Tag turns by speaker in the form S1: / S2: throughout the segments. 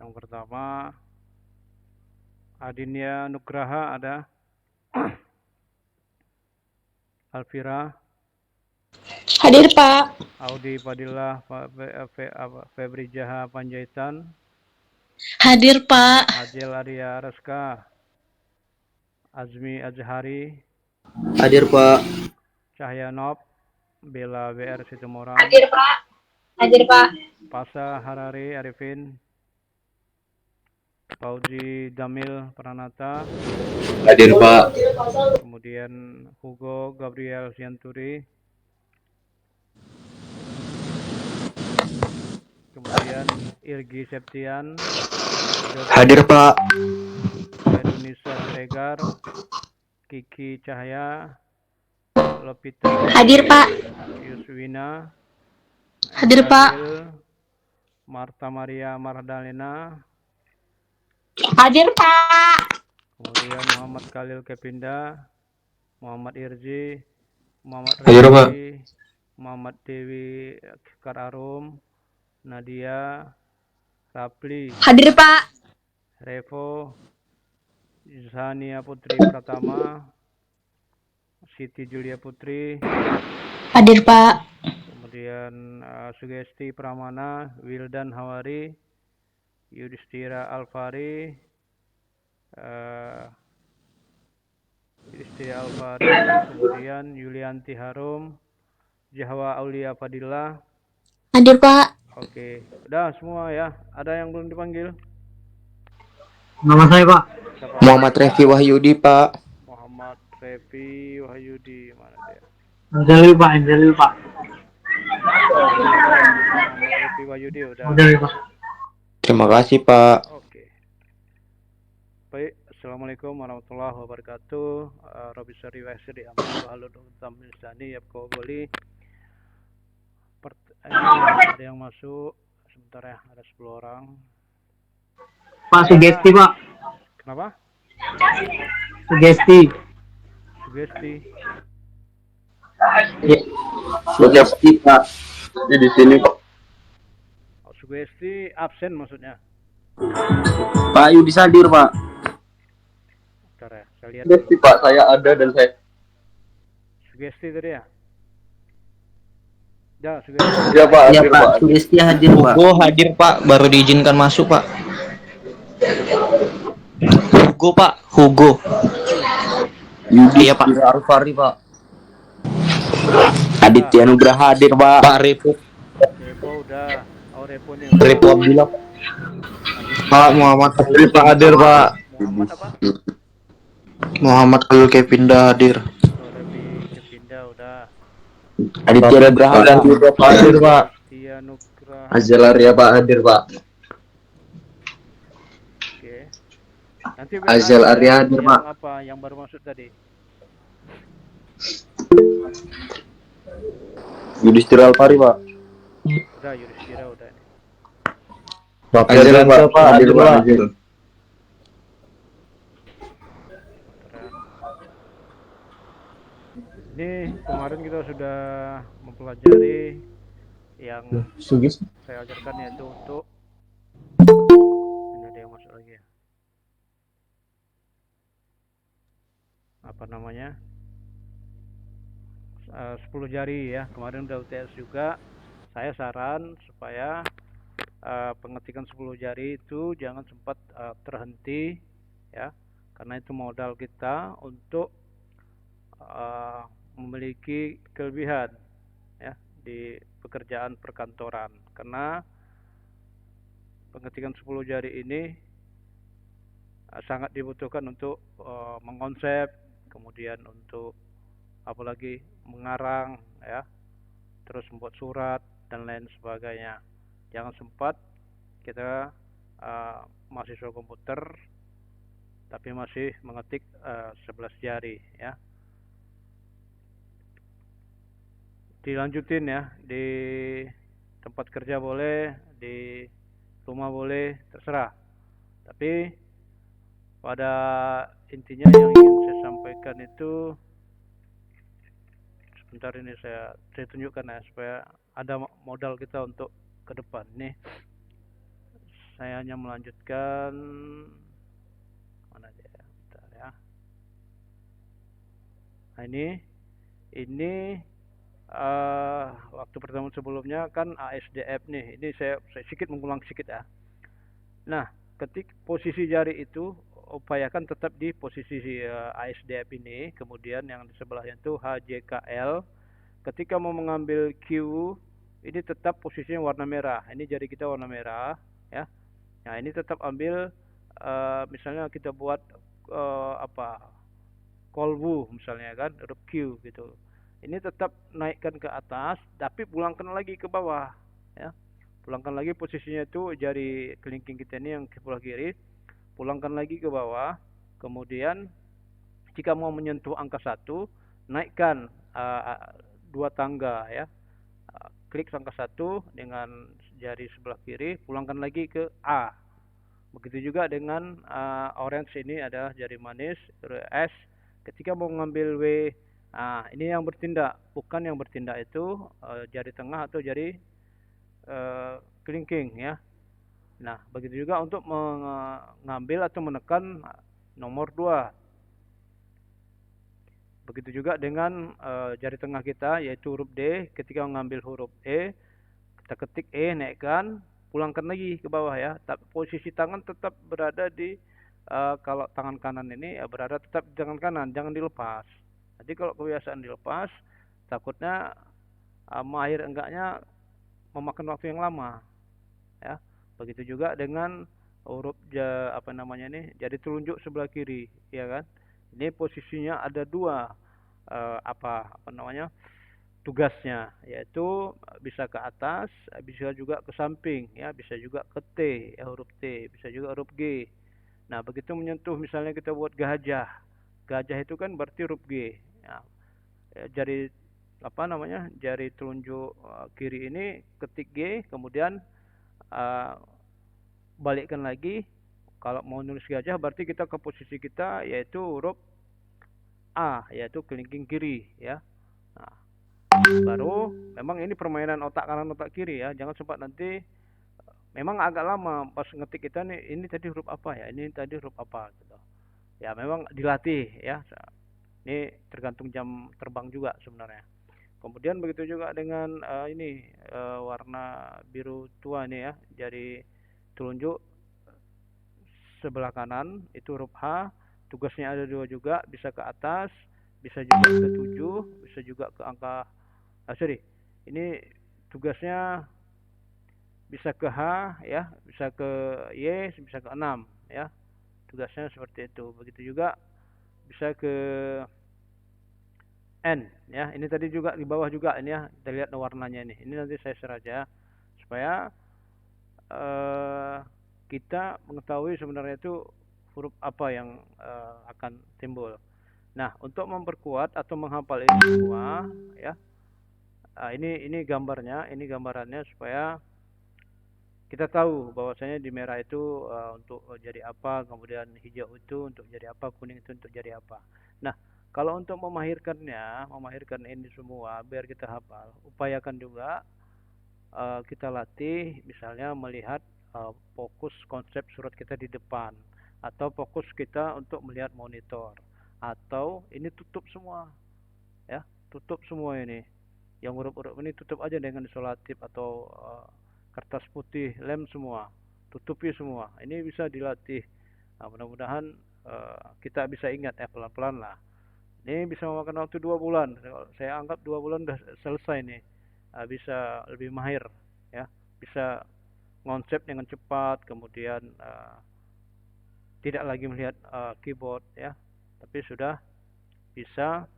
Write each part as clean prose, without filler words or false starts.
S1: Yang pertama, Adinia Nugraha ada. Alvira,
S2: Hadir, Pak.
S1: Audi Padilla, Febri Jaha Panjaitan,
S2: Hadir, Pak.
S1: Ajel Arya Raska, Azmi Azhari,
S3: Hadir Pak.
S1: Cahya Nob, Bella BR Situmorang,
S2: Hadir, Pak. Hadir, Pak.
S1: Pasa Harari Arifin, Fauzi Damil Pranata,
S3: Hadir Pak.
S1: kemudian Hugo Gabriel Sianturi, kemudian Irgi Septian,
S3: Hadir Pak.
S1: Khairunisa Siregar, Kiki Cahya, Lopita
S2: Hadir, Pak.
S1: Yuswina,
S2: Hadir, Pak.
S1: Jalil, Marta Maria Mardalena,
S2: Hadir, Pak.
S1: kemudian Muhammad Khalil Kepinda, Muhammad Irji, Muhammad
S3: Hadir Pak.
S1: Refi, Muhammad Dewi Kararum, Nadia, Rapli,
S2: Hadir, Pak.
S1: Revo, Zania Putri Pratama, Siti Julia Putri,
S2: Hadir, Pak.
S1: kemudian Sugesti Pramana, Wildan Hawari, Yudhistira Alfari, kemudian Yulianti Harum, Jahwa Aulia Fadillah.
S2: Hadir, Pak.
S1: Oke, udah semua ya. Ada yang belum dipanggil?
S3: Nama saya Pak.
S1: Siapa?
S3: Muhammad Refi Wahyudi Pak.
S1: Muhammad Refi Wahyudi, mana dia?
S3: Anjalil Pak.
S1: Muhammad Refi Wahyudi udah.
S3: Anjalil Pak. Terima kasih Pak.
S1: Oke. Baik, assalamualaikum warahmatullahi wabarakatuh. Robi Sari Wahsidi Amin Wahalud Tamil Sani Yapko Boli. Ada yang masuk sebentar ya, ada 10 orang.
S3: Pak Sugesti Pak.
S1: Kenapa?
S3: Sugesti. Ya. Sugesti Pak. Di sini Pak.
S1: Oh, Sugesti absen maksudnya.
S3: Pak Yudi Sadir Pak.
S1: Bentar ya, saya lihat
S3: Sugesti
S1: dulu.
S3: Pak, saya ada dan saya.
S1: Sugesti tadi ya? Ya, Sugesti.
S3: Ya Pak, hadir Pak. Sugesti hadir Pak.
S4: Hugo hadir Pak, baru diizinkan masuk Pak.
S1: Siapa?
S4: Hugo Pak, Hugo.
S3: Yudi
S4: Iya Pak.
S3: Alfari Pak. Aditya Nugraha hadir Pak.
S4: Pak Repo.
S1: Repo udah. Oh, Repo nih udah.
S4: Repo Abdullah.
S3: Pak Muhammad Khalil Pak hadir Pak.
S1: Muhammad apa?
S3: Muhammad Khalil Kepinda hadir.
S1: Oh, Repi Kepinda udah.
S3: Aditya Nugraha hadir Pak.
S1: Tia Nugraha.
S3: Azal Arya Pak hadir Pak.
S1: Oke. Nanti
S3: Azal Arya hadir
S1: yang
S3: Pak.
S1: apa? Yang baru masuk tadi.
S3: Yudhistira Alfari Pak.
S1: Udah, Yudhistira udah nih.
S3: Azal Pak hadir Pak.
S1: Ini kemarin kita sudah mempelajari yang saya ajarkan yaitu untuk ini ada yang masuk lagi ya. Apa namanya? 10 jari ya. Kemarin udah UTS juga. Saya saran supaya pengetikan 10 jari itu jangan sempat terhenti ya. Karena itu modal kita untuk memiliki kelebihan ya di pekerjaan perkantoran, karena pengetikan 10 jari ini sangat dibutuhkan untuk mengonsep, kemudian untuk apalagi mengarang ya, terus membuat surat dan lain sebagainya. Jangan sempat kita mahasiswa komputer tapi masih mengetik 11 jari ya. Dilanjutin ya, di tempat kerja boleh, di rumah boleh, terserah. Tapi pada intinya yang ingin saya sampaikan itu sebentar ini saya tunjukkan ya supaya ada modal kita untuk ke depan nih. Saya hanya melanjutkan mana dia, bentar ya. Nah ini waktu pertemuan sebelumnya kan ASDF nih. Ini saya sedikit mengulang sedikit ya. Nah, ketik posisi jari itu upayakan tetap di posisi ASDF ini, kemudian yang di sebelahnya itu HJKL. Ketika mau mengambil Q, ini tetap posisinya warna merah. Ini jari kita warna merah, ya. Nah, ini tetap ambil misalnya kita buat kolbu misalnya kan, huruf Q gitu. Ini tetap naikkan ke atas, tapi pulangkan lagi ke bawah, ya. Pulangkan lagi posisinya itu jari kelingking kita ini yang sebelah kiri, pulangkan lagi ke bawah. Kemudian jika mau menyentuh angka 1, naikkan 2 tangga ya. Klik angka 1 dengan jari sebelah kiri, pulangkan lagi ke A. Begitu juga dengan orange ini ada jari manis, S. Ketika mau ngambil W, ini yang bertindak, bukan yang bertindak itu jari tengah atau jari kelingking ya. Nah, begitu juga untuk mengambil atau menekan nomor 2. Begitu juga dengan jari tengah kita yaitu huruf D. Ketika mengambil huruf E, kita ketik E, naikkan, pulangkan lagi ke bawah ya. Tapi posisi tangan tetap berada di kalau tangan kanan ini berada tetap di tangan kanan, jangan dilepas. Jadi kalau kebiasaan dilepas, takutnya mahir enggaknya memakan waktu yang lama ya. Begitu juga dengan huruf jari telunjuk sebelah kiri ya kan. Ini posisinya ada 2 tugasnya, yaitu bisa ke atas, bisa juga ke samping ya, bisa juga ke T ya, huruf T, bisa juga huruf G. Nah, begitu menyentuh misalnya kita buat gajah. Gajah itu kan berarti huruf G ya. Jari jari telunjuk kiri ini ketik G, kemudian balikkan lagi. Kalau mau nulis gajah berarti kita ke posisi kita yaitu huruf A, yaitu kelingking kiri ya. Nah, baru memang ini permainan otak kanan otak kiri ya. Jangan sempat nanti memang agak lama pas ngetik kita nih, ini tadi huruf apa ya, ini tadi huruf apa gitu. Ya memang dilatih ya. Ini tergantung jam terbang juga sebenarnya. Kemudian begitu juga dengan warna biru tua nih ya, jari telunjuk sebelah kanan itu huruf H. Tugasnya ada 2 juga, bisa ke atas, bisa juga ke 7, bisa juga ke angka ini tugasnya bisa ke H ya, bisa ke Y, bisa ke 6 ya. Tugasnya seperti itu. Begitu juga bisa ke N ya. Ini tadi juga di bawah juga ini ya, kita lihat warnanya ini. Ini nanti saya share aja supaya kita mengetahui sebenarnya itu huruf apa yang akan timbul. Nah, untuk memperkuat atau menghafal ini semua ya. Ini gambarnya, ini gambarannya supaya kita tahu bahwasanya di merah itu untuk jadi apa, kemudian hijau itu untuk jadi apa, kuning itu untuk jadi apa. Nah, kalau untuk memahirkan ini semua biar kita hafal, upayakan juga kita latih misalnya melihat fokus konsep surat kita di depan, atau fokus kita untuk melihat monitor, atau ini tutup semua ya, tutup semua ini. Yang huruf-huruf ini tutup aja dengan isolatif atau kertas putih, lem semua, tutupi semua. Ini bisa dilatih. Nah, mudah-mudahan kita bisa ingat ya, pelan-pelan lah. Ini bisa memakan waktu 2 bulan. Saya anggap 2 bulan sudah selesai nih. Bisa lebih mahir ya, bisa konsep dengan cepat, kemudian tidak lagi melihat keyboard ya, tapi sudah bisa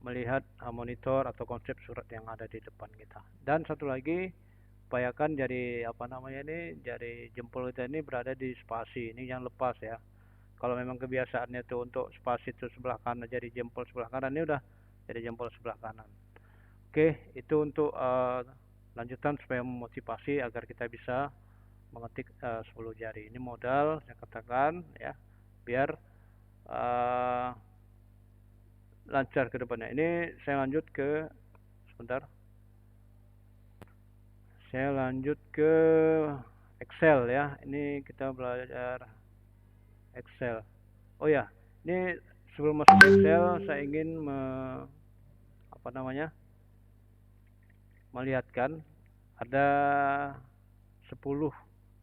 S1: melihat monitor atau konsep surat yang ada di depan kita. Dan satu lagi, upayakan jari jari jempol kita ini berada di spasi. Ini jangan lepas ya. Kalau memang kebiasaannya itu untuk spasi itu sebelah kanan, jari jempol sebelah kanan, ini udah jari jempol sebelah kanan. Oke, itu untuk lanjutan supaya memotivasi agar kita bisa mengetik 10 jari. Ini modal saya katakan ya, biar lancar ke depannya. Ini saya lanjut ke sebentar. Saya lanjut ke Excel ya. Ini kita belajar Excel. Oh ya, ini sebelum masuk ke Excel saya ingin melihatkan ada 10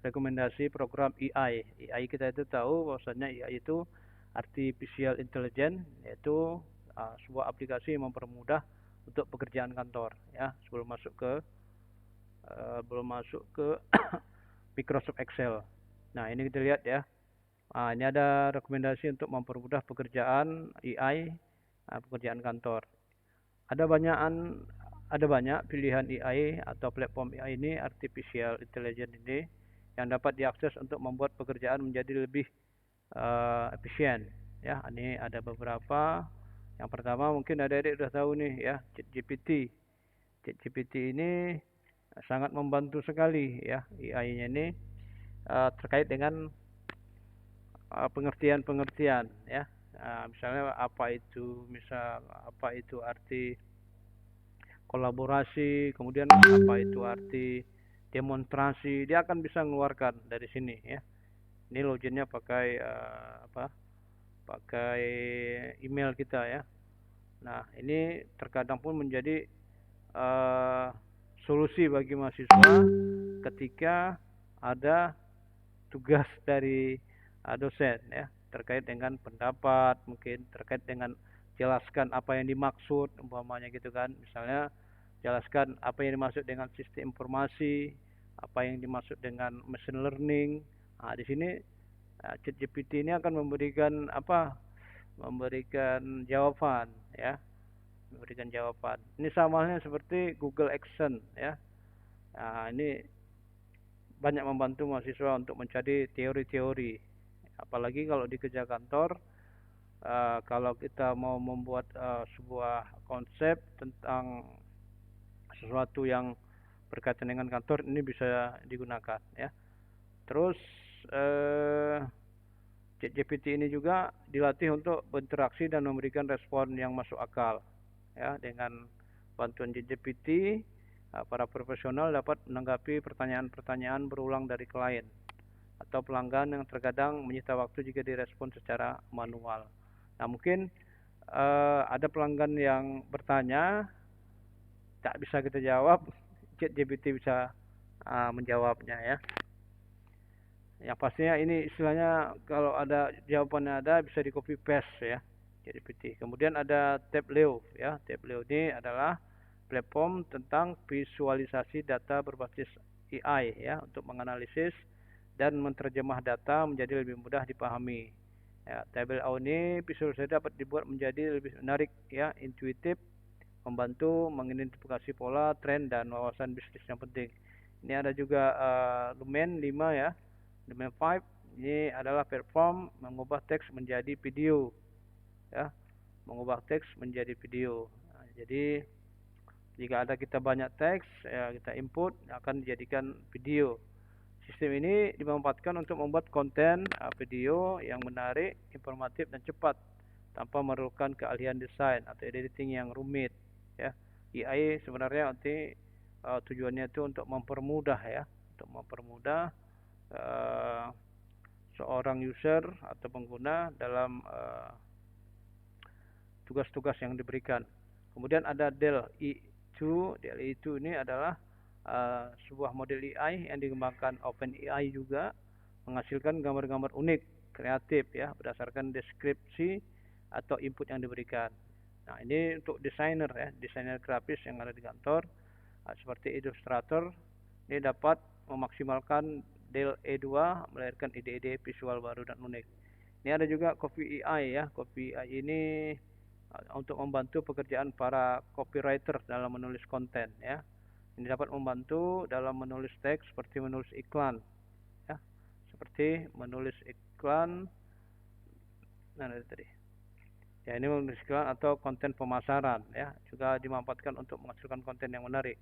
S1: rekomendasi program AI. AI kita itu tahu bahwasanya AI itu artificial intelligence, yaitu sebuah aplikasi yang mempermudah untuk pekerjaan kantor ya, belum masuk ke Microsoft Excel. Nah, ini kita lihat ya. Ini ada rekomendasi untuk mempermudah pekerjaan AI, pekerjaan kantor. Ada banyak pilihan AI atau platform AI ini, artificial intelligence ini, yang dapat diakses untuk membuat pekerjaan menjadi lebih efisien. Ya, ini ada beberapa. Yang pertama mungkin adik-adik sudah tahu nih ya, ChatGPT. ChatGPT ini sangat membantu sekali ya, AI-nya ini terkait dengan pengertian-pengertian ya. Misalnya apa itu arti kolaborasi, kemudian apa itu arti demonstrasi, dia akan bisa mengeluarkan dari sini ya. Ini loginnya pakai pakai email kita ya. Nah, ini terkadang pun menjadi solusi bagi mahasiswa ketika ada tugas dari dosen ya, terkait dengan pendapat, mungkin terkait dengan jelaskan apa yang dimaksud umpamanya gitu kan. Misalnya jelaskan apa yang dimaksud dengan sistem informasi, apa yang dimaksud dengan machine learning. Nah, di sini ChatGPT ini akan memberikan jawaban ya, memberikan jawaban. Ini sama halnya seperti Google Action ya. Nah, ini banyak membantu mahasiswa untuk mencari teori-teori. Apalagi kalau di kerja kantor, kalau kita mau membuat sebuah konsep tentang sesuatu yang berkaitan dengan kantor, ini bisa digunakan ya. Terus ChatGPT ini juga dilatih untuk berinteraksi dan memberikan respon yang masuk akal ya. Dengan bantuan ChatGPT, para profesional dapat menanggapi pertanyaan-pertanyaan berulang dari klien atau pelanggan yang terkadang menyita waktu jika direspon secara manual. Nah, mungkin ada pelanggan yang bertanya tak bisa kita jawab, ChatGPT bisa menjawabnya ya. Yang pastinya ini istilahnya kalau ada jawabannya bisa di copy paste ya, ChatGPT. Kemudian ada Tableau ya. Tableau ini adalah platform tentang visualisasi data berbasis AI ya, untuk menganalisis dan menerjemah data menjadi lebih mudah dipahami. Ya, Tableau ini visualisasi dapat dibuat menjadi lebih menarik ya, intuitif, membantu mengidentifikasi pola, tren, dan wawasan bisnis yang penting. Ini ada juga Lumen 5 ya. Lumen 5 ini adalah platform mengubah teks menjadi video ya, mengubah teks menjadi video. Nah, jadi jika ada kita banyak teks ya, kita input akan dijadikan video. Sistem ini dimanfaatkan untuk membuat konten video yang menarik, informatif, dan cepat tanpa memerlukan keahlian desain atau editing yang rumit ya. AI sebenarnya nanti tujuannya itu untuk mempermudah ya, untuk mempermudah seorang user atau pengguna dalam tugas-tugas yang diberikan. Kemudian ada DALL-E 2. DALL-E 2 ini adalah sebuah model AI yang dikembangkan OpenAI juga, menghasilkan gambar-gambar unik, kreatif ya, berdasarkan deskripsi atau input yang diberikan. Nah, ini untuk desainer ya, desainer grafis yang ada di kantor, seperti Illustrator, ini dapat memaksimalkan DALL-E 2 melahirkan ide-ide visual baru dan unik. Ini ada juga Copy AI ya. Copy AI ini untuk membantu pekerjaan para copywriter dalam menulis konten ya. Ini dapat membantu dalam menulis teks seperti menulis iklan ya. Seperti menulis iklan. Nah, tadi. Ya, ini menulis iklan atau konten pemasaran ya. Juga dimanfaatkan untuk menghasilkan konten yang menarik.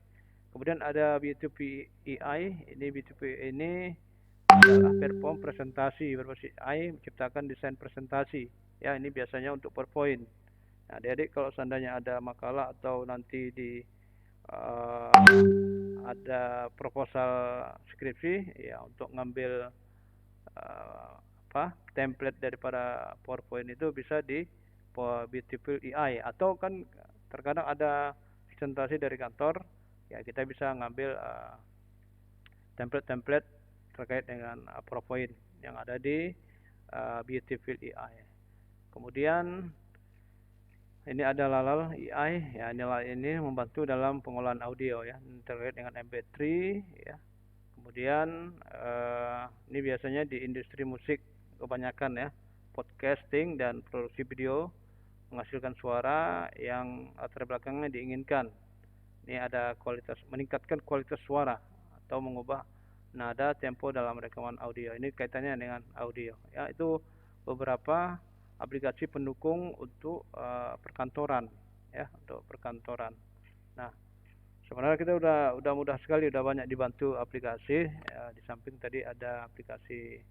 S1: Kemudian ada B2B AI. Ini B2B ini adalah platform presentasi berbasis AI, menciptakan desain presentasi. Ya, ini biasanya untuk PowerPoint. Nah, adik-adik kalau seandainya ada makalah atau nanti di ada proposal skripsi ya untuk ngambil template daripada PowerPoint itu bisa di Beautiful AI, atau kan terkadang ada presentasi dari kantor ya, kita bisa ngambil template-template terkait dengan PowerPoint yang ada di Beautiful AI. Kemudian ini ada Lalal AI ya, ini membantu dalam pengolahan audio ya terkait dengan MP3 ya. Kemudian ini biasanya di industri musik kebanyakan ya, podcasting dan produksi video menghasilkan suara yang latar belakangnya diinginkan. Ini ada meningkatkan kualitas suara atau mengubah nada tempo dalam rekaman audio. Ini kaitannya dengan audio ya. Itu beberapa aplikasi pendukung untuk perkantoran ya, untuk perkantoran. Nah, sebenarnya kita udah mudah sekali, udah banyak dibantu aplikasi ya. Di samping tadi ada aplikasi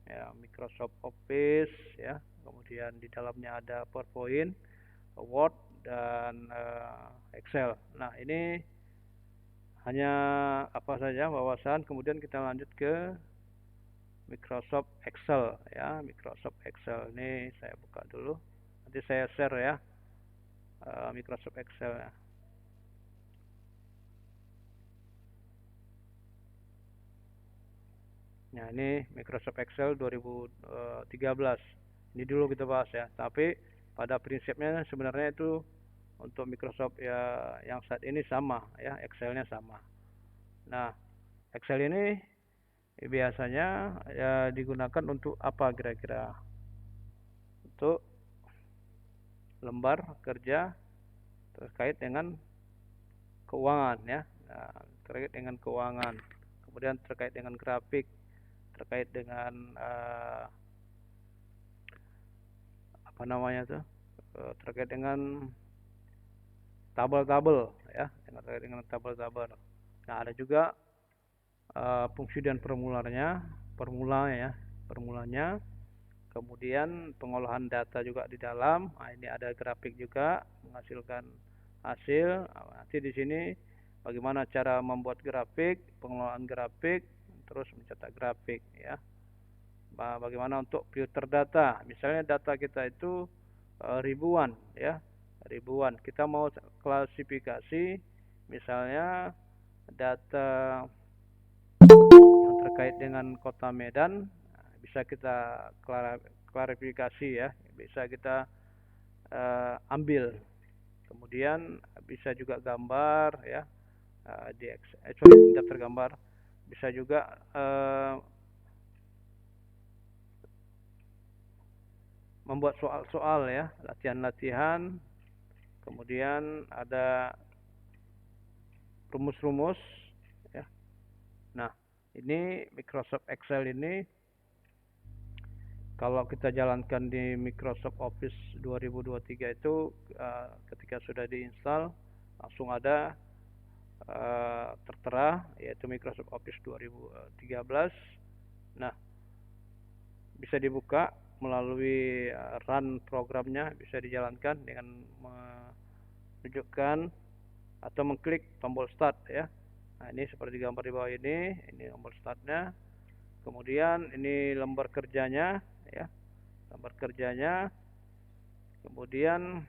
S1: ya, Microsoft Office ya, kemudian di dalamnya ada PowerPoint, Word dan Excel. Nah, ini hanya apa saja wawasan. Kemudian kita lanjut ke Microsoft Excel ya. Microsoft Excel ini saya buka dulu, nanti saya share ya Microsoft Excel ya. Nah, ini Microsoft Excel 2013. Ini dulu kita bahas ya. Tapi pada prinsipnya sebenarnya itu untuk Microsoft ya yang saat ini sama ya, Excelnya sama. Nah, Excel ini biasanya ya digunakan untuk apa kira-kira? Untuk lembar kerja terkait dengan keuangan ya. Nah, terkait dengan keuangan. Kemudian terkait dengan grafik, terkait dengan apa namanya tuh, terkait dengan tabel-tabel ya, terkait dengan tabel-tabel. Nah, ada juga fungsi dan formulanya, formulanya. Kemudian pengolahan data juga di dalam. Nah, ini ada grafik juga menghasilkan hasil. Nah, nanti di sini bagaimana cara membuat grafik, pengelolaan grafik, terus mencetak grafik ya. Bagaimana untuk filter data. Misalnya data kita itu ribuan ya, ribuan. Kita mau klasifikasi misalnya data yang terkait dengan Kota Medan, bisa kita klarifikasi ya, bisa kita ambil. Kemudian bisa juga gambar ya, di daftar gambar. Bisa juga membuat soal-soal ya, latihan-latihan. Kemudian ada rumus-rumus ya. Nah, ini Microsoft Excel ini kalau kita jalankan di Microsoft Office 2023 itu ketika sudah diinstal langsung ada tertera yaitu Microsoft Office 2013. Nah, bisa dibuka melalui run programnya, bisa dijalankan dengan menunjukkan atau mengklik tombol start ya. Nah, ini seperti gambar di bawah ini tombol startnya. Kemudian ini lembar kerjanya ya, lembar kerjanya. Kemudian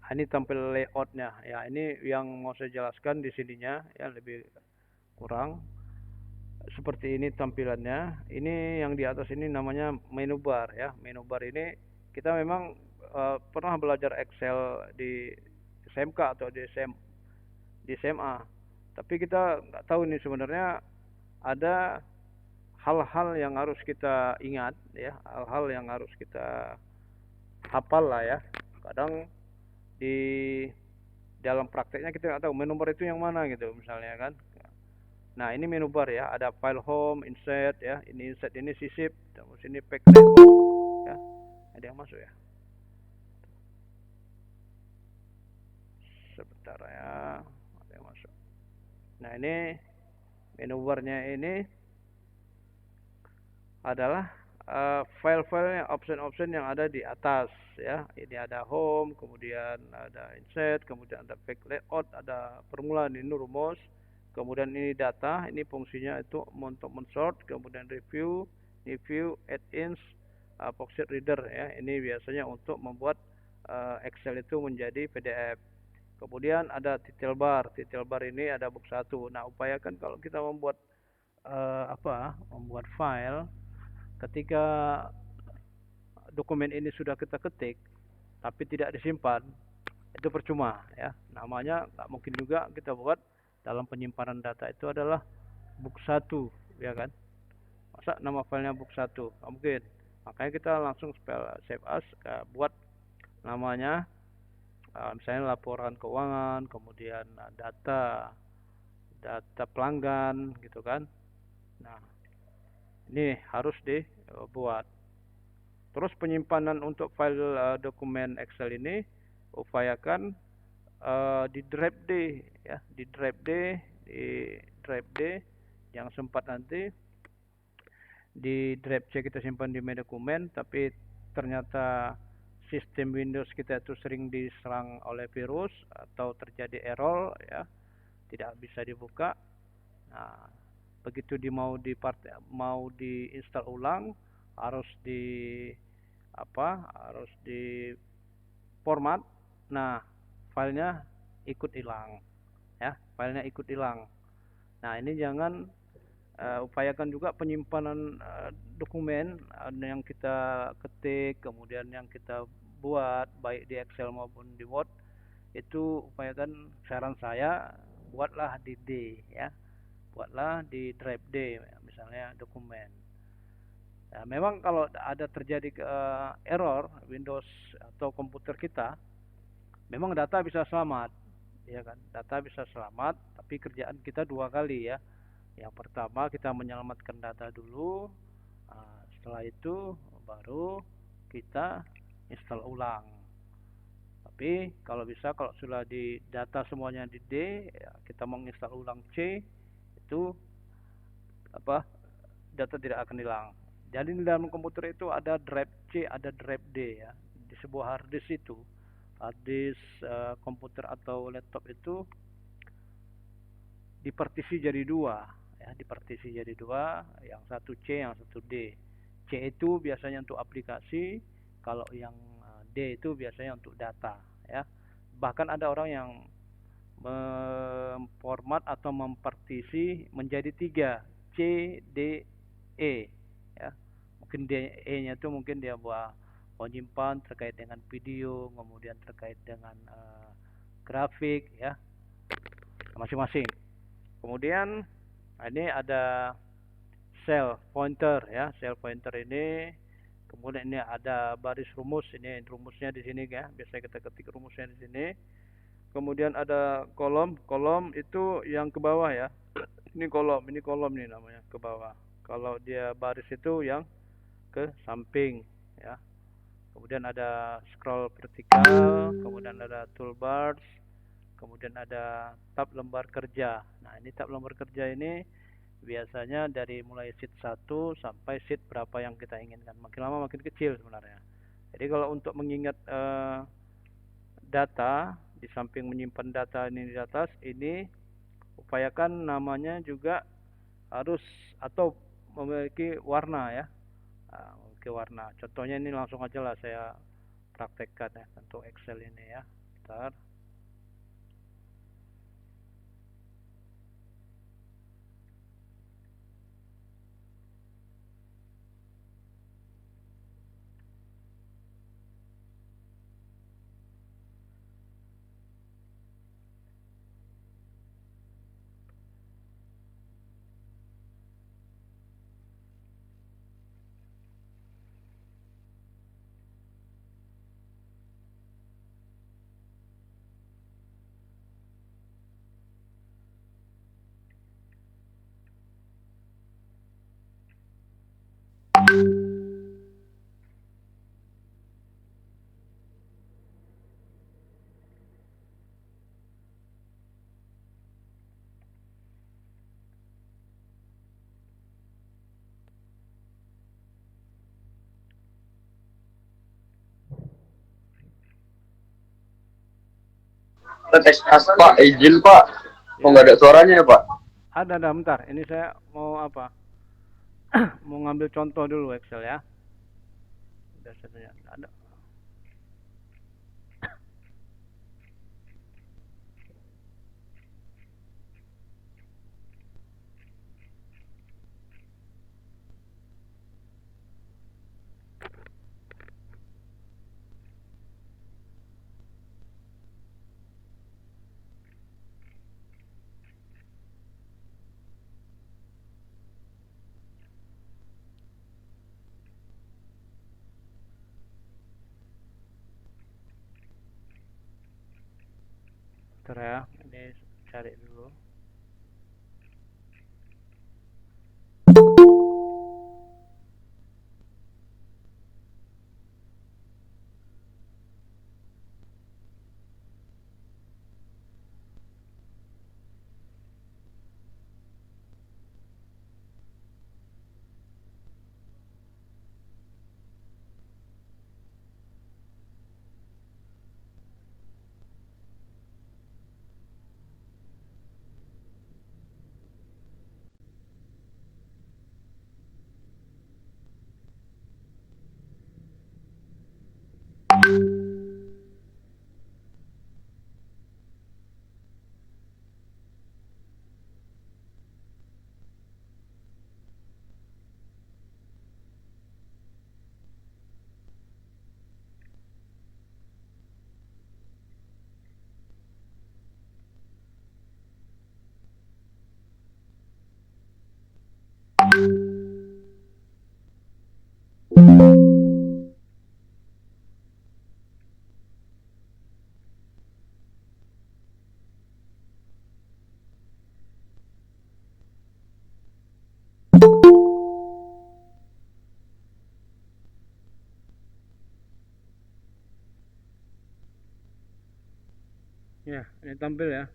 S1: ini tampil layoutnya ya. Ini yang mau saya jelaskan di sininya ya, lebih kurang seperti ini tampilannya. Ini yang di atas ini namanya menu bar ya. Menu bar ini kita memang pernah belajar Excel di SMK atau di SMA. Tapi kita nggak tahu nih sebenarnya ada hal-hal yang harus kita ingat ya, hal-hal yang harus kita hafal lah ya. Kadang di dalam prakteknya kita nggak tahu menu bar itu yang mana gitu misalnya kan. Nah, ini menu bar ya, ada file home, insert ya, ini insert ini sisip, terus ini pack network ya. Ada yang masuk ya? Sebentar ya, ada yang masuk. Nah, ini menu barnya ini adalah file-filenya, option-option yang ada di atas ya. Ini ada home, kemudian ada insert, kemudian ada back layout, ada permulaan, ini rumus, kemudian ini data, ini fungsinya itu untuk mensort, kemudian review, add-ins, Pocket Reader ya. Ini biasanya untuk membuat Excel itu menjadi PDF. Kemudian ada title bar. Title bar ini ada book 1. Nah, upayakan kalau kita membuat membuat file, ketika dokumen ini sudah kita ketik tapi tidak disimpan, itu percuma ya. Namanya nggak mungkin juga kita buat dalam penyimpanan data itu adalah book 1 ya kan. Masa nama filenya book 1? Nggak mungkin. Makanya kita langsung save as, buat namanya misalnya laporan keuangan, kemudian data pelanggan gitu kan. Nah, ini harus dibuat. Terus penyimpanan untuk file dokumen Excel ini upayakan di drive D ya, di drive D yang sempat nanti di drive C kita simpan di media dokumen, tapi ternyata sistem Windows kita itu sering diserang oleh virus atau terjadi error ya, tidak bisa dibuka. Nah, begitu mau diinstal ulang, harus di format. Nah, filenya ikut hilang ya, filenya ikut hilang. Nah, ini jangan upayakan juga penyimpanan dokumen yang kita ketik, kemudian yang kita buat baik di Excel maupun di Word, itu upayakan, saran saya, buatlah di D ya, buatlah di drive D misalnya dokumen. Nah, memang kalau ada terjadi error Windows atau komputer kita, memang data bisa selamat ya kan, data bisa selamat, tapi kerjaan kita dua kali ya. Yang pertama kita menyelamatkan data dulu, setelah itu baru kita install ulang. Tapi kalau bisa, kalau sudah di data semuanya di D ya, kita menginstal ulang C, itu data tidak akan hilang. Jadi di dalam komputer itu ada drive C, ada drive D ya. Di sebuah hard disk itu, hard disk komputer atau laptop itu dipartisi jadi dua ya, dipartisi jadi dua, yang satu C, yang satu D. C itu biasanya untuk aplikasi, kalau yang D itu biasanya untuk data ya. Bahkan ada orang yang memformat atau mempartisi menjadi 3, C, D, E ya. Mungkin E-nya itu mungkin dia buat menyimpan terkait dengan video, kemudian terkait dengan grafik ya, masing-masing. Kemudian ini ada cell pointer ya, cell pointer ini. Kemudian ini ada baris rumus, ini rumusnya di sini ya, biasa kita ketik rumusnya di sini. Kemudian ada kolom itu yang ke bawah ya. Ini kolom nih namanya, ke bawah. Kalau dia baris itu yang ke samping ya. Kemudian ada scroll vertikal, kemudian ada toolbars, kemudian ada tab lembar kerja. Nah, ini tab lembar kerja ini biasanya dari mulai sheet 1 sampai sheet berapa yang kita inginkan. Makin lama makin kecil sebenarnya. Jadi kalau untuk mengingat data, di samping menyimpan data ini di atas, ini upayakan namanya juga harus atau memiliki warna ya. Memiliki warna. Contohnya ini langsung aja lah saya praktekkan ya untuk Excel ini ya. Bentar.
S3: tes as Pak, izin Pak. Kok nggak ada suaranya ya Pak?
S1: Ada, bentar. Ini saya mau apa? Mau ngambil contoh dulu Excel ya. Dasarnya ada. Bentar ya, ini cari dulu. Ya, ini tampil ya.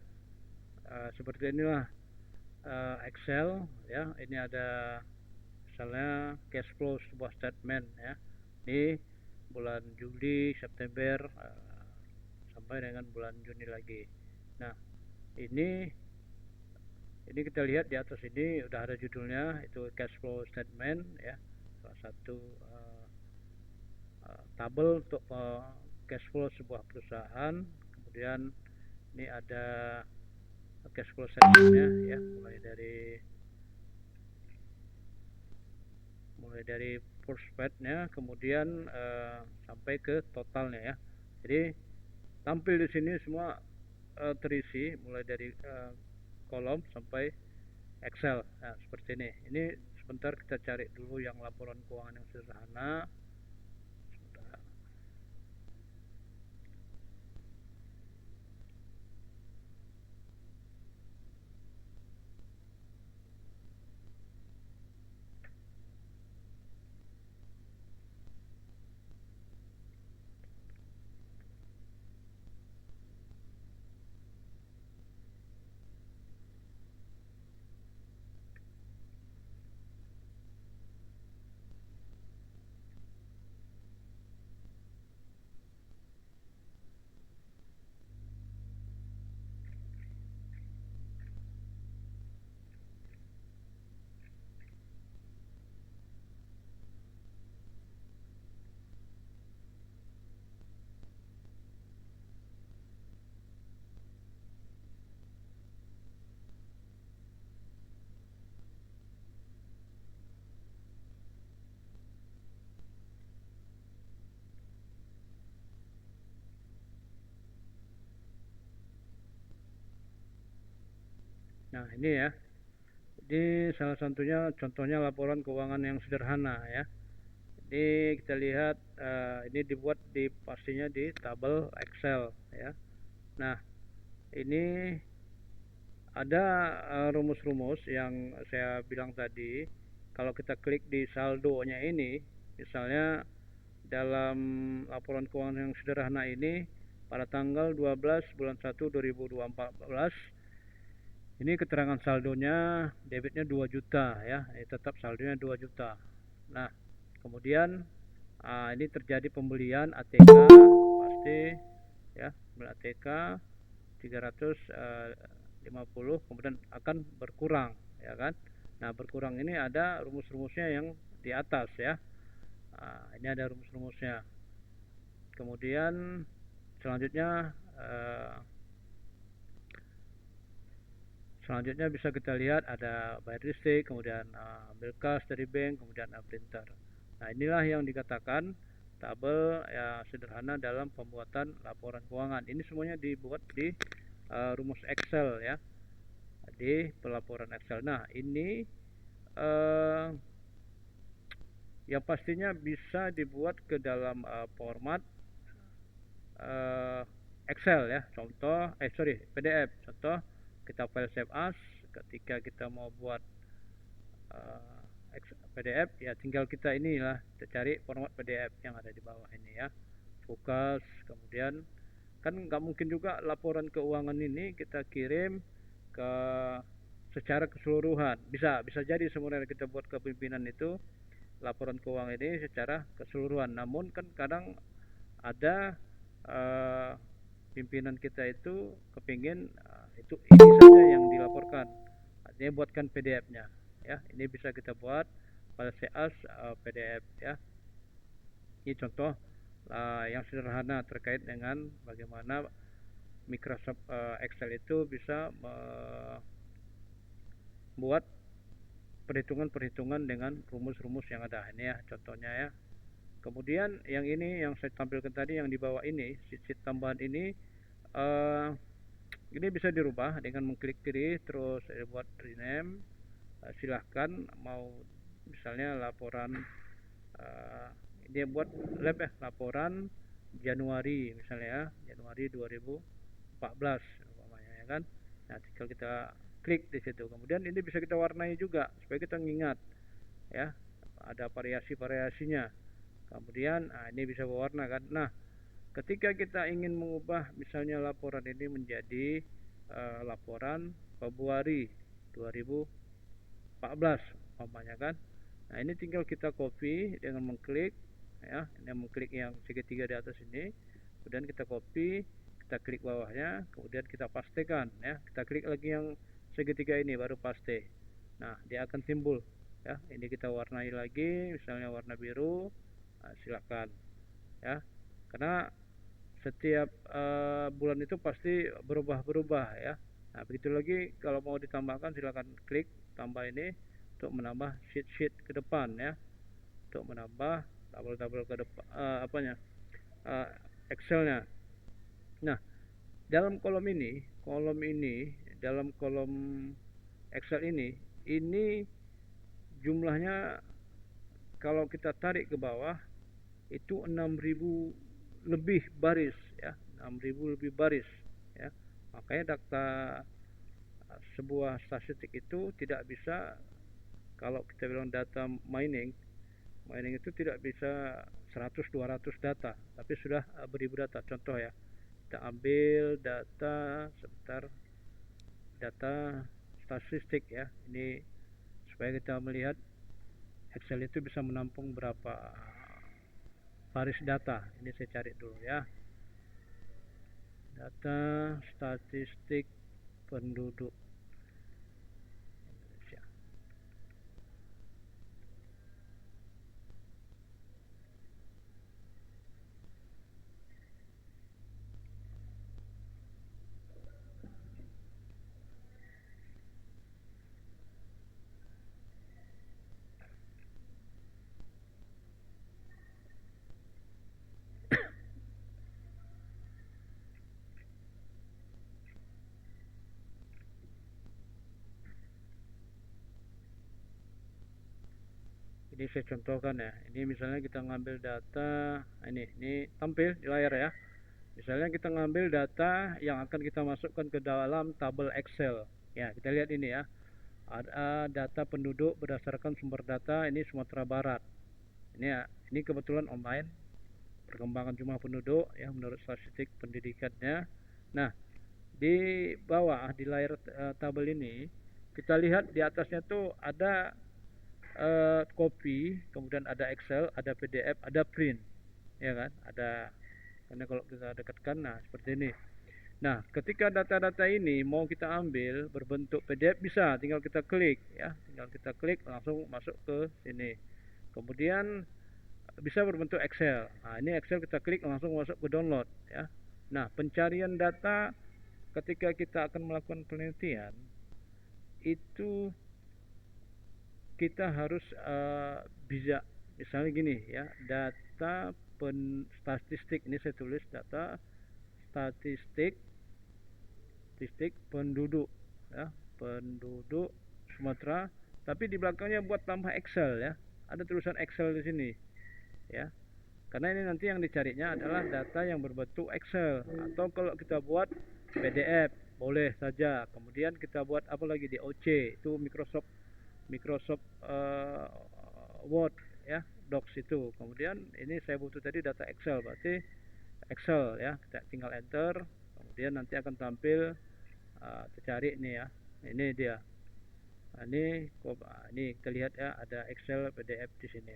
S1: Seperti inilah Excel ya. Ini ada misalnya cash flow sebuah statement ya. Di bulan Juli, September sampai dengan bulan Juni lagi. Nah, ini kita lihat di atas ini udah ada judulnya, itu cash flow statement ya. Salah satu tabel untuk cash flow sebuah perusahaan. Kemudian ini ada cash flow statementnya ya, mulai dari prospectnya, kemudian sampai ke totalnya ya. Jadi tampil di sini semua terisi mulai dari kolom sampai Excel. Nah, seperti ini. Ini sebentar kita cari dulu yang laporan keuangan yang sederhana. Sebentar. Nah, ini ya. Ini salah satunya contohnya laporan keuangan yang sederhana ya. Ini kita lihat ini dibuat pastinya di tabel Excel ya. Nah, ini ada rumus-rumus yang saya bilang tadi. Kalau kita klik di saldonya ini, misalnya dalam laporan keuangan yang sederhana ini pada tanggal 12 bulan 1 2014, ini keterangan saldonya debitnya 2 juta ya, tetap saldonya 2 juta. Nah, kemudian ini terjadi pembelian ATK pasti ya, ATK. 350, kemudian akan berkurang, ya kan. Nah, berkurang ini ada rumus-rumusnya yang di atas ya. Nah, ini ada rumus-rumusnya. Kemudian selanjutnya bisa kita lihat ada bayar listrik, kemudian ambil kas dari bank, kemudian printer. Nah, inilah yang dikatakan tabel ya sederhana dalam pembuatan laporan keuangan. Ini semuanya dibuat di rumus Excel ya, di pelaporan Excel. Nah, ini yang pastinya bisa dibuat ke dalam format Excel ya. Contoh PDF. Contoh kita file save as, ketika kita mau buat PDF ya tinggal kita inilah kita cari format PDF yang ada di bawah ini ya. Fokus, kemudian kan nggak mungkin juga laporan keuangan ini kita kirim ke secara keseluruhan. Bisa jadi sebenarnya kita buat kepimpinan itu laporan keuangan ini secara keseluruhan. Namun kan kadang ada pimpinan kita itu kepingin itu ini saja yang dilaporkan, artinya buatkan PDF-nya ya. Ini bisa kita buat pada CAS PDF ya. Ini contoh yang sederhana terkait dengan bagaimana Microsoft Excel itu bisa membuat perhitungan-perhitungan dengan rumus-rumus yang ada. Ini ya contohnya ya. Kemudian yang ini yang saya tampilkan tadi yang di bawah ini, sheet tambahan ini bisa dirubah dengan mengklik kiri terus buat rename. Silahkan mau misalnya laporan ini buat lab ya, laporan Januari misalnya ya, Januari 2014 umpamanya ya kan. Nah, tinggal kita klik di situ. Kemudian ini bisa kita warnai juga supaya kita mengingat ya, ada variasi-variasinya. Kemudian ini bisa berwarna kan. Nah, ketika kita ingin mengubah misalnya laporan ini menjadi laporan Februari 2014 umpamanya kan. Nah, ini tinggal kita copy dengan mengklik ya, ini mengklik yang segitiga di atas ini, kemudian kita copy, kita klik bawahnya, kemudian kita pastekan ya. Kita klik lagi yang segitiga ini baru paste. Nah, dia akan timbul ya. Ini kita warnai lagi misalnya warna biru. Nah, silakan ya, karena setiap bulan itu pasti berubah-berubah ya. Nah, begitu lagi kalau mau ditambahkan silakan klik tambah ini untuk menambah sheet-sheet ke depan ya, untuk menambah tabel-tabel ke depan Excelnya. Nah, dalam kolom ini dalam kolom Excel ini jumlahnya kalau kita tarik ke bawah itu 6.000 lebih baris ya, 6.000 lebih baris ya. Makanya data sebuah statistik itu tidak bisa, kalau kita bilang data mining itu tidak bisa 100-200 data, tapi sudah beribu data. Contoh ya, kita ambil data sebentar, data statistik ya. Ini supaya kita melihat Excel itu bisa menampung berapa baris data. Ini saya cari dulu ya, data statistik penduduk Indonesia. Ini saya contohkan ya. Ini misalnya kita ngambil data ini tampil di layar ya. Misalnya kita ngambil data yang akan kita masukkan ke dalam tabel Excel. Ya, kita lihat ini ya. Ada data penduduk berdasarkan sumber data ini Sumatera Barat. Ini kebetulan online. Perkembangan jumlah penduduk ya menurut statistik pendidikannya. Nah, di bawah di layar tabel ini kita lihat di atasnya tuh ada copy, kemudian ada Excel, ada PDF, ada print, ya kan? Ada, karena kalau kita dekatkan, nah seperti ini. Nah, ketika data-data ini mau kita ambil berbentuk PDF bisa, tinggal kita klik ya, tinggal kita klik langsung masuk ke sini. Kemudian bisa berbentuk Excel. Nah, ini Excel kita klik langsung masuk ke download ya. Nah, pencarian data ketika kita akan melakukan penelitian itu kita harus bisa misalnya gini ya, data statistik, ini saya tulis data statistik penduduk ya, penduduk Sumatera, tapi di belakangnya buat tambah Excel ya, ada tulisan Excel di sini ya, karena ini nanti yang dicarinya adalah data yang berbentuk Excel, atau kalau kita buat PDF boleh saja. Kemudian kita buat apa lagi di OC, itu Microsoft Word ya, Docs itu. Kemudian ini saya butuh tadi data Excel, berarti Excel ya, kita tinggal enter, kemudian nanti akan tampil tercari ini ya, ini dia. Nah, ini kita lihat ya, ada Excel PDF di sini.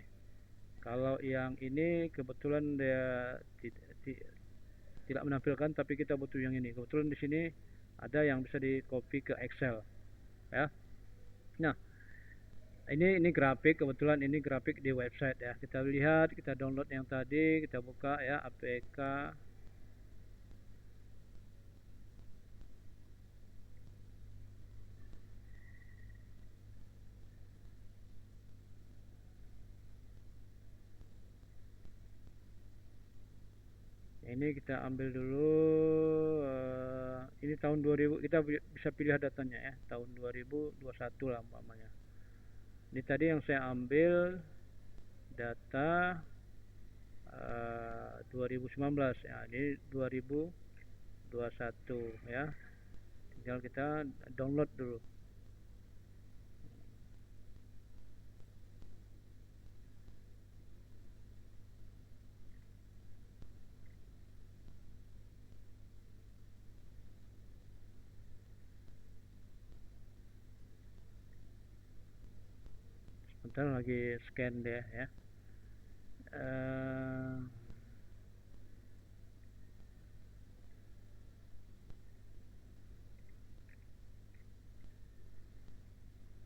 S1: Kalau yang ini kebetulan dia tidak menampilkan, tapi kita butuh yang ini. Kebetulan di sini ada yang bisa di copy ke Excel ya. Nah, ini grafik, kebetulan ini grafik di website ya. Kita lihat, kita download yang tadi, kita buka ya, APK. Ini kita ambil dulu, ini tahun 2000, kita bisa pilih datanya ya, tahun 2021 lah umpamanya. Ini tadi yang saya ambil data 2019 ya, ini 2021 ya, tinggal kita download dulu. Sebentar lagi scan deh ya.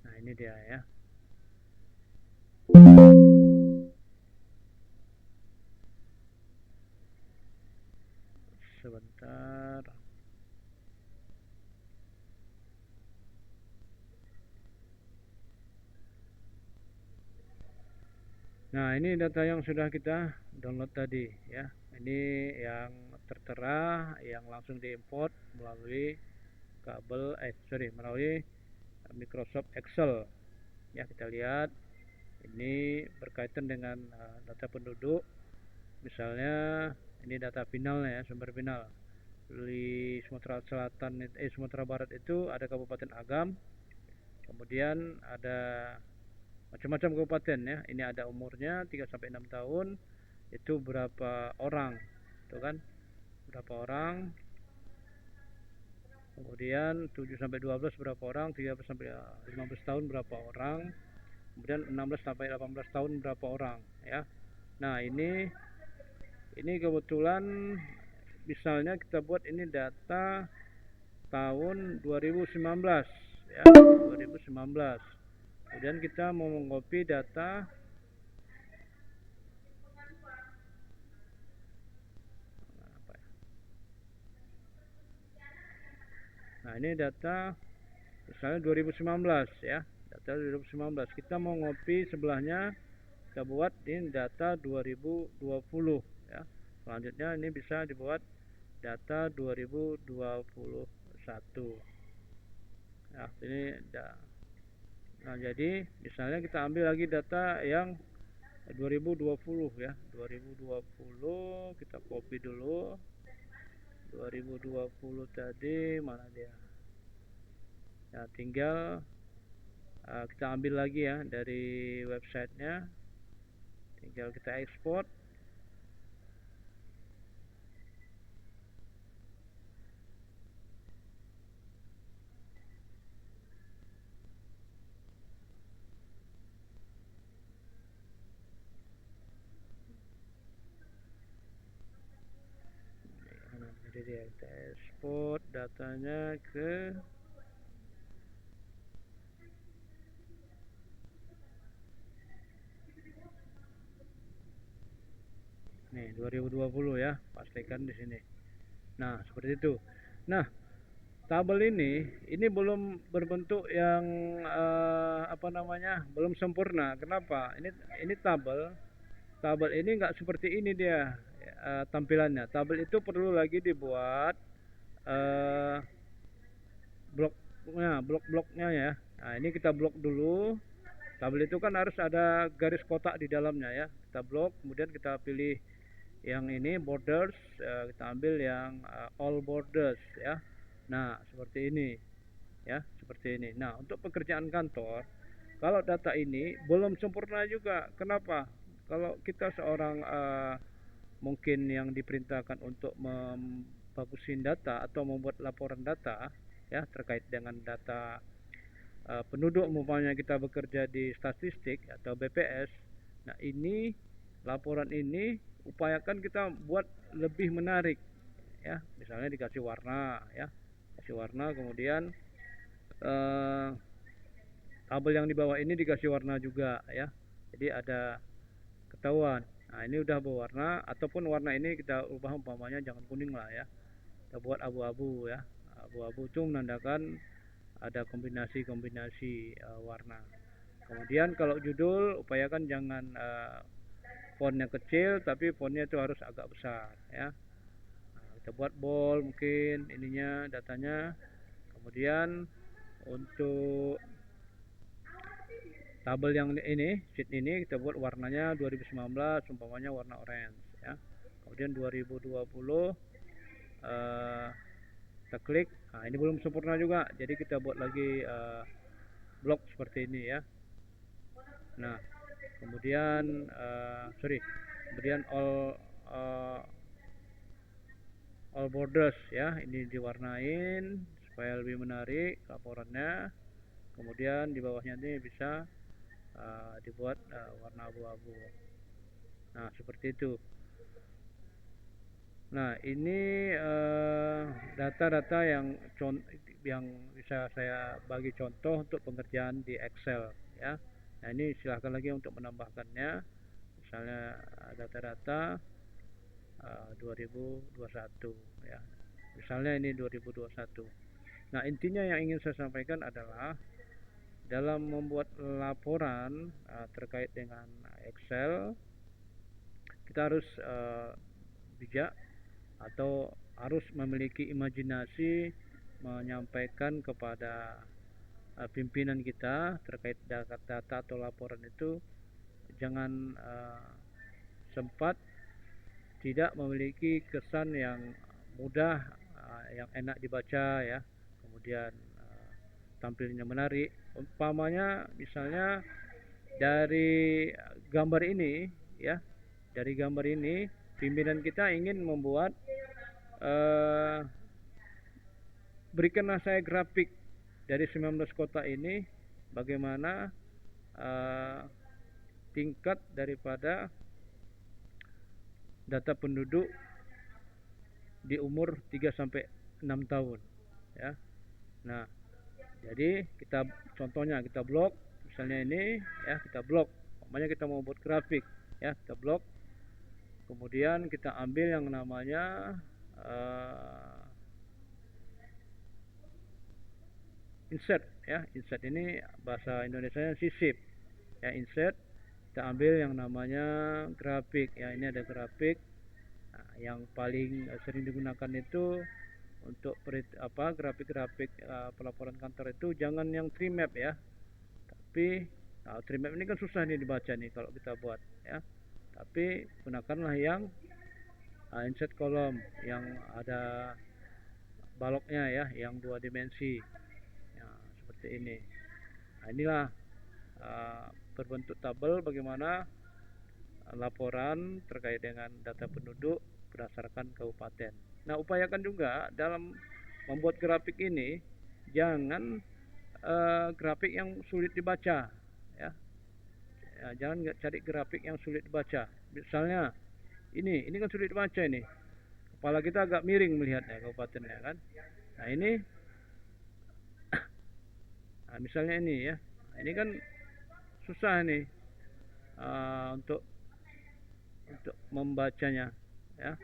S1: Nah, ini dia ya. Sebentar. Nah, ini data yang sudah kita download tadi ya. Ini yang tertera, yang langsung diimport melalui melalui Microsoft Excel. Ya, kita lihat ini berkaitan dengan data penduduk. Misalnya ini data finalnya ya, sumber final. Di Sumatera Selatan, Sumatera Barat itu ada Kabupaten Agam. Kemudian ada macam-macam kabupaten ya. Ini ada umurnya 3 sampai 6 tahun. Itu berapa orang? Itu kan berapa orang? Kemudian 7 sampai 12 berapa orang? 13 sampai 15 tahun berapa orang? Kemudian 16 sampai 18 tahun berapa orang ya. Nah, ini kebetulan misalnya kita buat ini data tahun 2019 ya, 2019. Kemudian kita mau mengcopy data nah, ini data misalnya 2019 ya, data 2019. Kita mau ngopi sebelahnya, kita buat ini data 2020 ya. Selanjutnya ini bisa dibuat data 2021 ya. Ini nah, jadi misalnya kita ambil lagi data yang 2020 ya, 2020 kita copy dulu. 2020 tadi mana dia ya, tinggal kita ambil lagi ya dari websitenya, tinggal kita ekspor. Jadi Ya, kita export datanya ke nih 2020 ya, pastikan di sini. Nah, seperti itu. Nah, tabel ini belum berbentuk yang apa namanya, belum sempurna. Kenapa? Ini tabel ini nggak seperti ini dia tampilannya. Tabel itu perlu lagi dibuat eh, blok-bloknya ya. Nah, ini kita blok dulu. Tabel itu kan harus ada garis kotak di dalamnya ya. Kita blok, kemudian kita pilih yang ini borders, kita ambil yang all borders ya. Nah, seperti ini ya, seperti ini. Nah, untuk pekerjaan kantor, kalau data ini belum sempurna juga. Kenapa? Kalau kita seorang mungkin yang diperintahkan untuk membagusin data atau membuat laporan data ya terkait dengan data penduduk, umpamanya kita bekerja di statistik atau BPS. Nah, ini laporan ini upayakan kita buat lebih menarik ya, misalnya dikasih warna ya, kasih warna, kemudian tabel yang di bawah ini dikasih warna juga ya, jadi ada ketahuan. Nah, ini udah berwarna, ataupun warna ini kita ubah, umpamanya jangan kuning lah ya, kita buat abu-abu ya. Abu-abu itu menandakan ada kombinasi-kombinasi warna. Kemudian kalau judul, upayakan jangan fontnya kecil, tapi fontnya itu harus agak besar ya. Nah, kita buat bold mungkin ininya, datanya. Kemudian untuk tabel yang ini, sheet ini kita buat warnanya 2019, umpamanya warna orange ya. Kemudian 2020 kita klik. Nah, ini belum sempurna juga, jadi kita buat lagi blok seperti ini ya. Nah, kemudian kemudian all borders ya, ini diwarnain supaya lebih menarik laporannya. Kemudian di bawahnya ini bisa dibuat warna abu-abu. Nah, seperti itu. Nah, ini data-data yang bisa saya bagi contoh untuk pengerjaan di Excel ya. Nah, ini silahkan lagi untuk menambahkannya. Misalnya data-data 2021 ya. Misalnya ini 2021. Nah, intinya yang ingin saya sampaikan adalah dalam membuat laporan terkait dengan Excel, kita harus bijak atau harus memiliki imajinasi menyampaikan kepada pimpinan kita terkait data atau laporan itu. Jangan sempat tidak memiliki kesan yang mudah, yang enak dibaca ya, kemudian tampilnya menarik. Umpamanya misalnya dari gambar ini ya, dari gambar ini pimpinan kita ingin membuat berikanlah saya grafik dari 19 kota ini, bagaimana tingkat daripada data penduduk di umur 3 sampai 6 tahun ya. Nah, jadi kita contohnya kita blok, misalnya ini ya, kita blok, makanya kita mau buat grafik ya, kita blok. Kemudian kita ambil yang namanya insert ya. Insert ini bahasa Indonesianya sisip ya, insert. Kita ambil yang namanya grafik ya, ini ada grafik. Nah, yang paling sering digunakan itu untuk grafik-grafik pelaporan kantor itu jangan yang tree map ya, tapi tree map ini kan susah nih dibaca nih kalau kita buat ya, tapi gunakanlah yang insert kolom yang ada baloknya ya, yang 2 dimensi ya, seperti ini. Nah, inilah berbentuk tabel bagaimana laporan terkait dengan data penduduk berdasarkan kabupaten. Nah, upayakan juga dalam membuat grafik ini jangan grafik yang sulit dibaca ya. Jangan cari grafik yang sulit dibaca. Misalnya ini kan sulit dibaca ini. kepala kita agak miring melihatnya kabupatennya kan. Nah ini, nah, misalnya ini ya, ini kan susah nih untuk membacanya ya.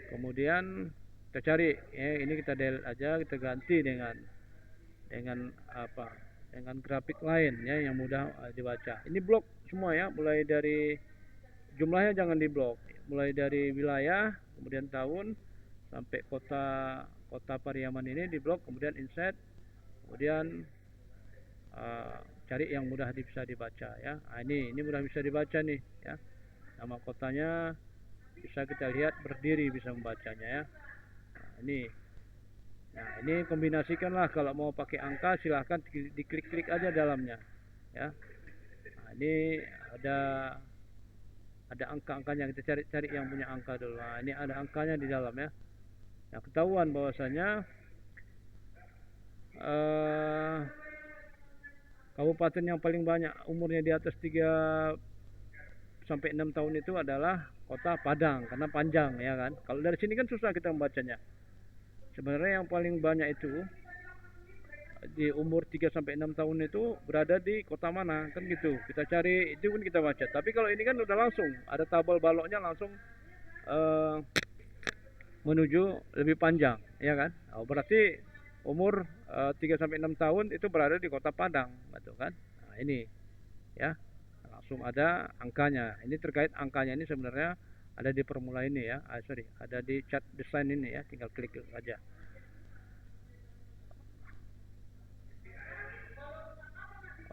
S1: Kemudian kita cari ya, ini kita delete aja, kita ganti dengan apa, dengan grafik lain ya yang mudah dibaca. Ini blok semua ya, mulai dari jumlahnya jangan di blok, mulai dari wilayah, kemudian tahun sampai kota Pariaman ini di blok, kemudian insert, kemudian cari yang mudah bisa dibaca ya. Nah, ini mudah bisa dibaca nih ya. Nama kotanya bisa kita lihat berdiri, bisa membacanya ya. Nah, ini kombinasikanlah, kalau mau pakai angka silahkan diklik-klik aja dalamnya ya. Nah, ini ada angka-angkanya, kita cari yang punya angka dulu. Nah, ini ada angkanya di dalam ya. Nah, ketahuan bahwasanya kabupaten yang paling banyak umurnya di atas 3 sampai 6 tahun itu adalah kota Padang, karena panjang ya kan. Kalau dari sini kan susah kita membacanya. Sebenarnya yang paling banyak itu di umur 3 sampai 6 tahun itu berada di kota mana kan gitu. Kita cari itu pun kita baca. Tapi kalau ini kan udah langsung ada tabel baloknya, langsung menuju lebih panjang ya kan. Oh, berarti umur 3 sampai 6 tahun itu berada di kota Padang gitu kan. Nah, ini ya. Langsung ada angkanya. Ini terkait angkanya ini sebenarnya ada di formula ini ya. Ada di chart design ini ya, tinggal klik aja.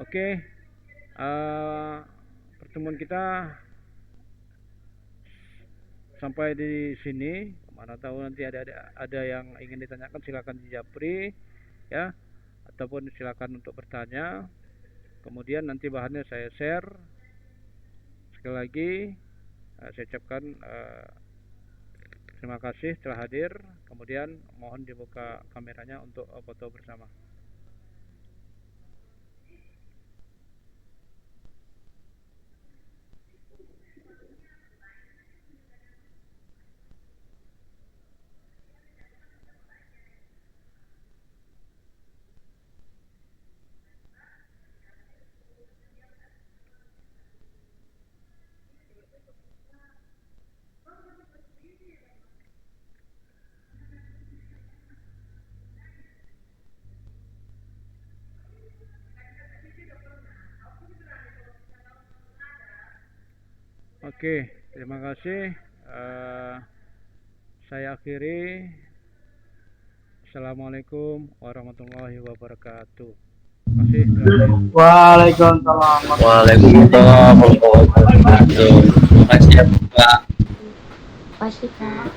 S1: Oke. Pertemuan kita sampai di sini. Mana tahu nanti ada yang ingin ditanyakan, silakan dijapri ya, ataupun silakan untuk bertanya. Kemudian nanti bahannya saya share. Sekali lagi saya ucapkan terima kasih telah hadir. Kemudian mohon dibuka kameranya untuk foto bersama. Oke, terima kasih. Saya akhiri. Assalamualaikum warahmatullahi wabarakatuh. Terima kasih.
S3: Waalaikumsalam.
S4: Waalaikumsalam warahmatullahi wabarakatuh. Terima kasih ya Pak.
S2: Pasti Pak.